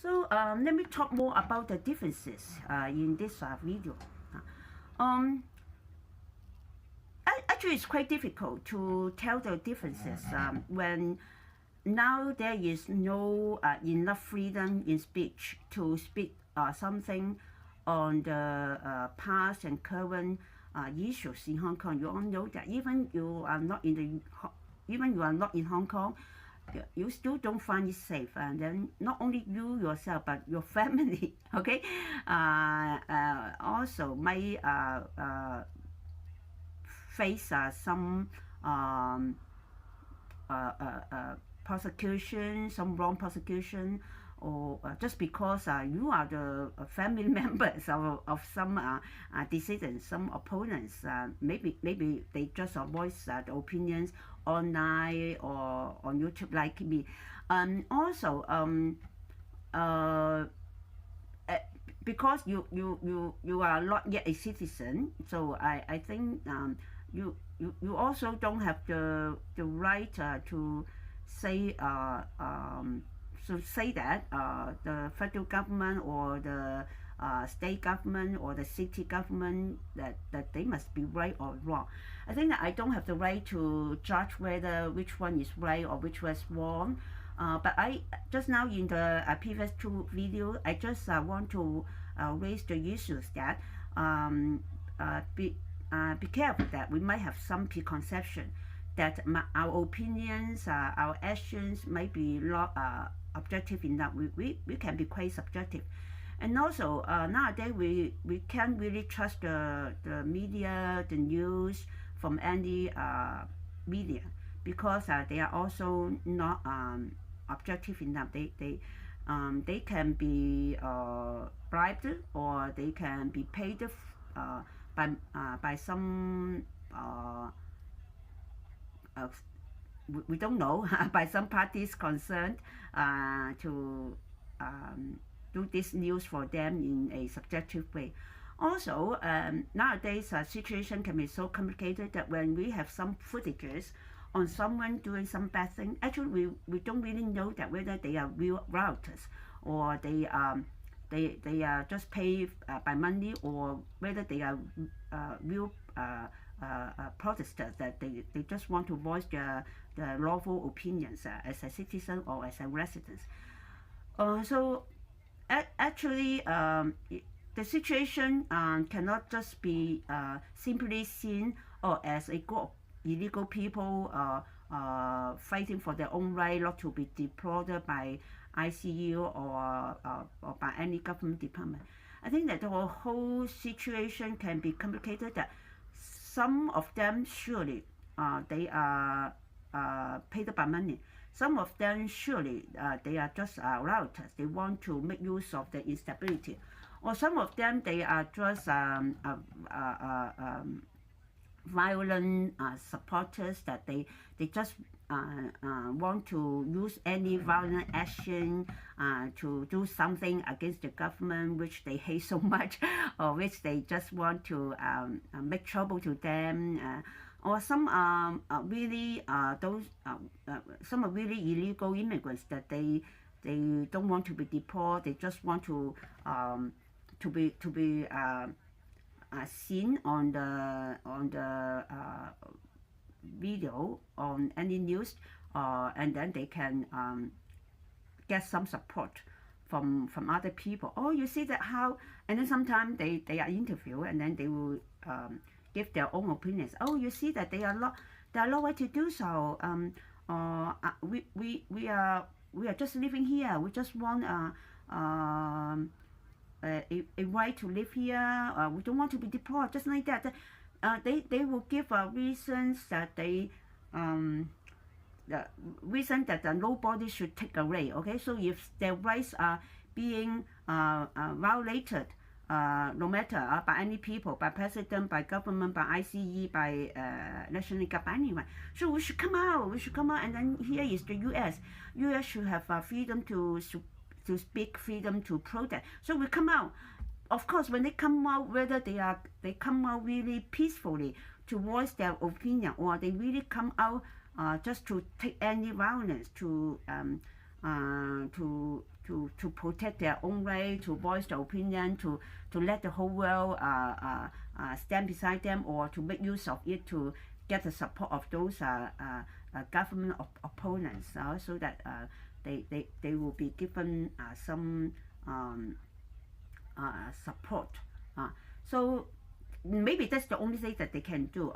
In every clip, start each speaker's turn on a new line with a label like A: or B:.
A: So let me talk more about the differences in this video. Actually, it's quite difficult to tell the differences when now there is no enough freedom in speech to speak something on the past and current issues in Hong Kong. You all know that even you are not in Hong Kong, you still don't find it safe, and then not only you yourself but your family, okay, also may face some prosecution, some wrong prosecution, or just because you are the family members of some dissidents, some opponents. Maybe they just voice the opinions online or on YouTube like me. Also, because you are not yet a citizen, so I think you also don't have the right to say that the federal government or the state government or the city government that they must be right or wrong. I think that I don't have the right to judge whether which one is right or which was wrong. But I just now in the previous two videos, I just want to raise the issues that be careful that we might have some preconception that our opinions, our actions might be not objective enough. We can be quite subjective. And also nowadays we can't really trust the media, the news from any media, because they are also not objective enough. They can be bribed, or they can be paid by some we don't know by some parties concerned to do this news for them in a subjective way. Also, nowadays situation can be so complicated that when we have some footages on someone doing some bad thing, actually we don't really know that whether they are real rioters or they are just paid by money, or whether they are real protesters, that they just want to voice their lawful opinions as a citizen or as a resident. So actually the situation cannot just be simply seen as a group of illegal people fighting for their own right not to be deported by ICAC or by any government department. I think that the whole situation can be complicated, that some of them surely they are paid by money. Some of them surely they are just rioters. They want to make use of the instability. Or some of them they are just violent supporters, that they just want to use any violent action to do something against the government which they hate so much, or which they just want to make trouble to them. Or some really some are really illegal immigrants, that they don't want to be deported. They just want to be seen on the video on any news, and then they can get some support from other people. Oh, you see that how, and then sometimes they are interviewed, and then they will give their own opinions. Oh, you see that they are no way to do so. We are just living here. We just want a right to live here. We don't want to be deported, just like that. They will give reasons that the reason that nobody should take away. Okay, so if their rights are being violated, no matter by any people, by president, by government, by ICAC, by national government, anyone. So we should come out. We should come out. And then here is the U.S. U.S. should have freedom to speak, freedom to protest. So we come out. Of course, when they come out, whether they come out really peacefully to voice their opinion, or they really come out just to take any violence to to protect their own right, to voice their opinion, to let the whole world stand beside them, or to make use of it to get the support of those government opponents, so that they will be given some support. So maybe that's the only thing that they can do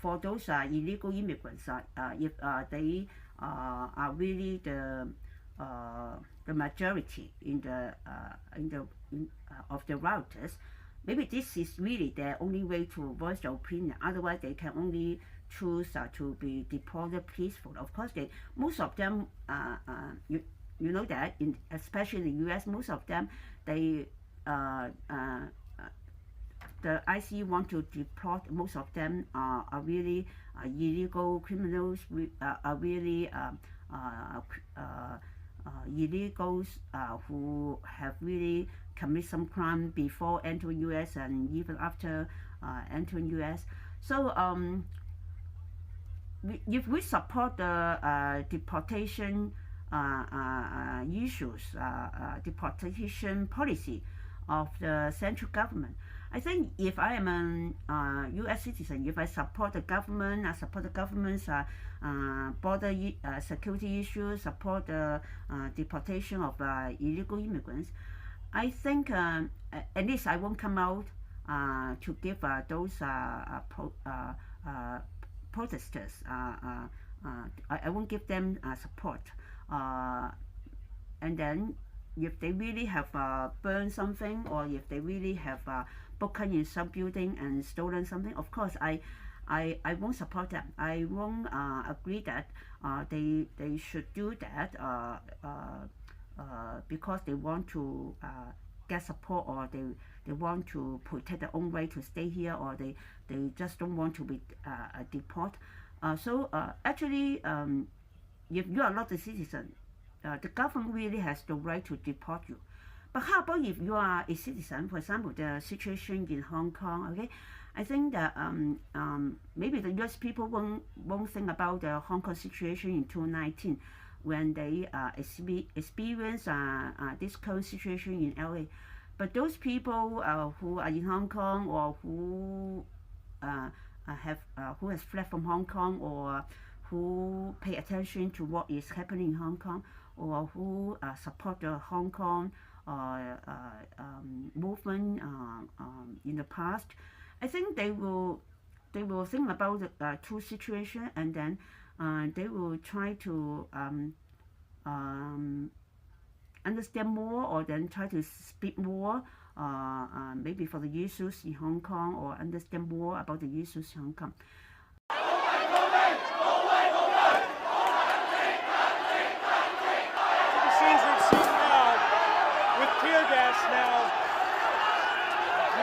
A: for those illegal immigrants. If they are really the majority of the routers, maybe this is really their only way to voice their opinion. Otherwise, they can only choose to be deported peacefully. Of course, most of them, you know that, especially in the U.S., most of them, the ICAC want to deport. Most of them are really illegal criminals. Are really illegals who have really commit some crime before entering U.S. and even after entering U.S. So if we support the deportation issues, deportation policy of the central government, I think if I am a U.S. citizen, if I support the government, I support the government's border security issues, support the deportation of illegal immigrants, I think at least I won't come out to give those protesters. I won't give them support. And then if they really have burned something, or if they really have broken in some building and stolen something, of course I won't support them. I won't agree that they should do that because they want to get support, or they want to protect their own right to stay here, or they just don't want to be deported. So actually, if you are not a citizen, the government really has the right to deport you. But how about if you are a citizen? For example, the situation in Hong Kong. Okay, I think that maybe the U.S. people won't think about the Hong Kong situation in 2019 when they experience this current situation in LA. But those people who are in Hong Kong, or who has fled from Hong Kong, or who pay attention to what is happening in Hong Kong, or who support the Hong Kong movement in the past, I think they will think about the two situations, and then they will try to understand more, or then try to speak more, maybe for the issues in Hong Kong, or understand more about the issues in Hong Kong.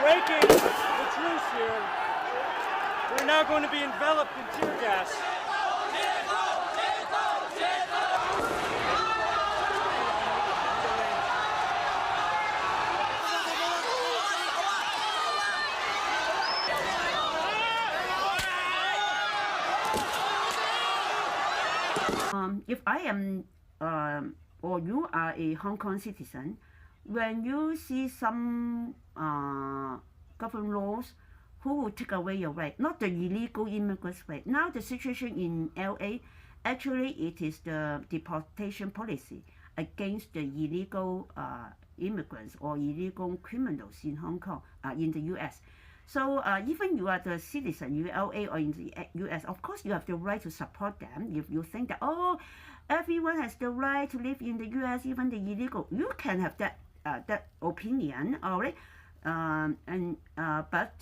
B: Breaking the truce here. We're now going to be enveloped in tear gas.
A: If I am or you are a Hong Kong citizen, when you see some government laws who will take away your right, not the illegal immigrants' right. Now the situation in LA, actually it is the deportation policy against the illegal immigrants or illegal criminals in Hong Kong, in the US. So even you are the citizen in LA or in the US, of course you have the right to support them. If you think that, oh, everyone has the right to live in the US, even the illegal, you can have that opinion, all right? But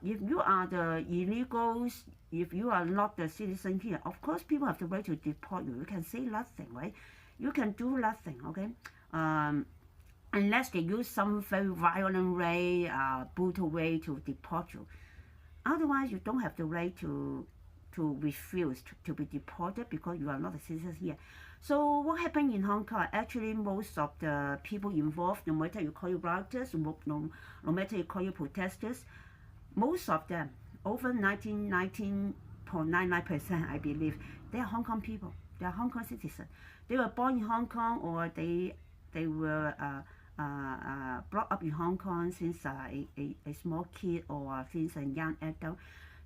A: if you are the illegals, if you are not the citizen here, of course people have the right to deport you. You can say nothing, right? You can do nothing, okay? Unless they use some very violent way, brutal way to deport you. Otherwise, you don't have the right to refuse to be deported because you are not a citizen here. So what happened in Hong Kong? Actually, most of the people involved, no matter you call you rioters, no matter you call you protesters, most of them, over 19.99%, I believe, they are Hong Kong people. They are Hong Kong citizens. they were born in Hong Kong, or they were brought up in Hong Kong since a small kid or since a young adult.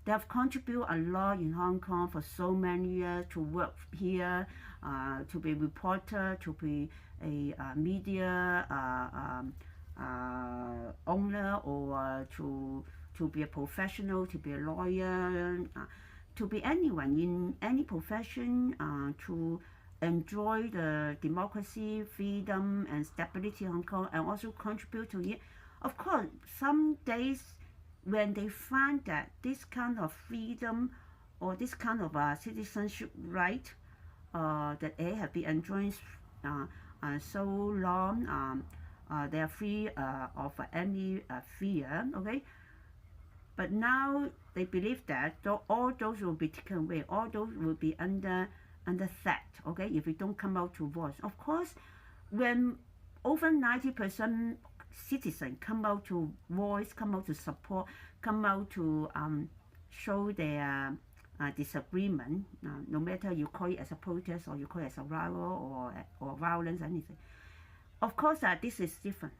A: They have contributed a lot in Hong Kong for so many years to work here, to be reporter, to be a media owner, or to be a professional, to be a lawyer, to be anyone in any profession, to enjoy the democracy, freedom, and stability in Hong Kong, and also contribute to it. Of course, some days when they find that this kind of freedom or this kind of citizenship right that they have been enjoying so long, they are free of any fear, okay? But now they believe that all those will be taken away, all those will be under threat, okay, if we don't come out to voice. Of course, when over 90% citizens come out to voice, come out to support, come out to show their disagreement, no matter you call it as a protest or you call it as a riot or violence, anything. Of course, this is different.